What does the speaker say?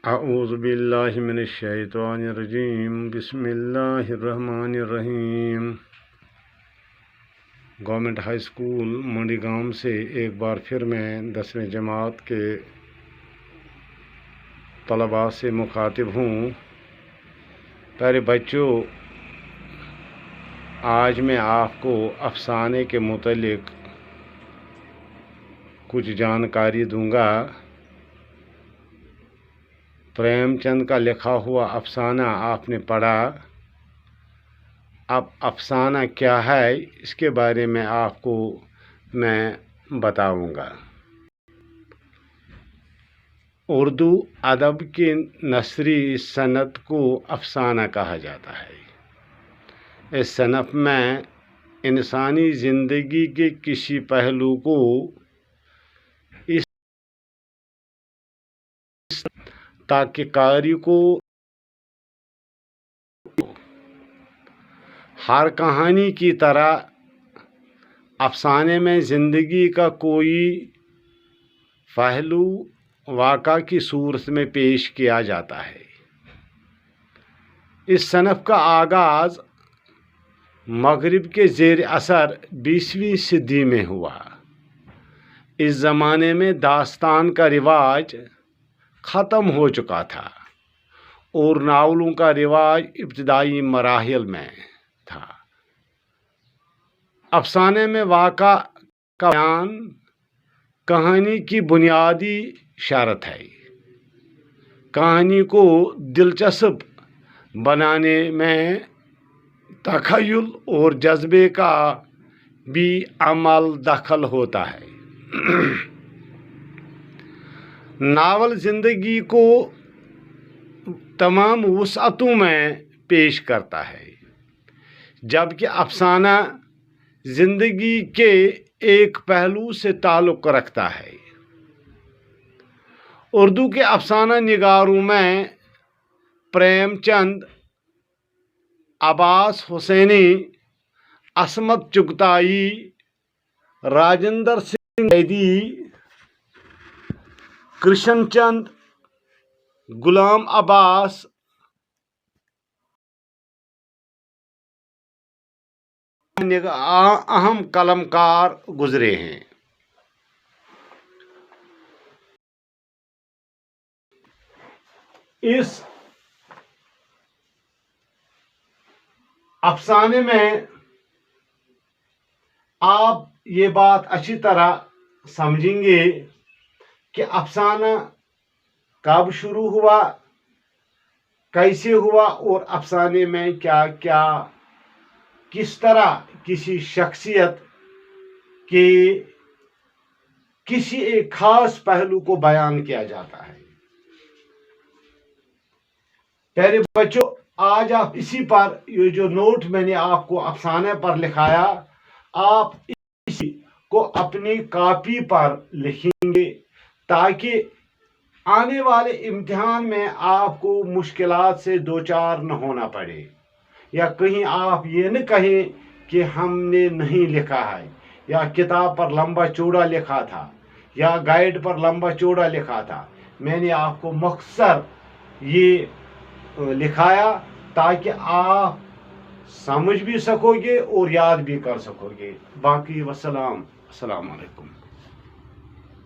اعوذ باللہ من الشیطان الرجیم بسم اللہ الرحمن الرحیم۔ گورنمنٹ ہائی اسکول منڈی گام سے ایک بار پھر میں 10ویں جماعت کے طلباء سے مخاطب ہوں۔ پیارے بچوں، آج میں آپ کو افسانے کے متعلق کچھ جانکاری دوں گا۔ پریم چند کا لکھا ہوا افسانہ آپ نے پڑھا۔ اب افسانہ کیا ہے اس کے بارے میں آپ کو میں بتاؤں گا۔ اردو ادب کی نثری صنعت کو افسانہ کہا جاتا ہے۔ اس صنف میں انسانی زندگی کے کسی پہلو کو تاکہ قاری کو ہر کہانی کی طرح افسانے میں زندگی کا کوئی پہلو واقعہ کی صورت میں پیش کیا جاتا ہے۔ اس صنف کا آغاز مغرب کے زیر اثر 20ویں صدی میں ہوا۔ اس زمانے میں داستان کا رواج ختم ہو چکا تھا اور ناولوں کا رواج ابتدائی مراحل میں تھا۔ افسانے میں واقعہ کا بیان کہانی کی بنیادی شرط ہے۔ کہانی کو دلچسپ بنانے میں تخیل اور جذبے کا بھی عمل دخل ہوتا ہے۔ ناول زندگی کو تمام وسعتوں میں پیش کرتا ہے، جبکہ افسانہ زندگی کے ایک پہلو سے تعلق رکھتا ہے۔ اردو کے افسانہ نگاروں میں پریم چند، عباس حسینی، عصمت چغتائی، راجندر سنگھ بیدی، کرشن چند، غلام عباس، اہم قلمکار گزرے ہیں۔ اس افسانے میں آپ یہ بات اچھی طرح سمجھیں گے کہ افسانہ کب شروع ہوا، کیسے ہوا اور افسانے میں کیا کیا کس طرح کسی شخصیت کے کسی ایک خاص پہلو کو بیان کیا جاتا ہے۔ پیارے بچوں، آج آپ اسی پر یہ جو نوٹ میں نے آپ کو افسانے پر لکھایا، آپ اسی کو اپنی کاپی پر لکھیں گے تاکہ آنے والے امتحان میں آپ کو مشکلات سے دوچار نہ ہونا پڑے، یا کہیں آپ یہ نہ کہیں کہ ہم نے نہیں لکھا ہے، یا کتاب پر لمبا چوڑا لکھا تھا، یا گائیڈ پر لمبا چوڑا لکھا تھا۔ میں نے آپ کو مختصر یہ لکھایا تاکہ آپ سمجھ بھی سکو گے اور یاد بھی کر سکو گے۔ باقی السلام علیکم۔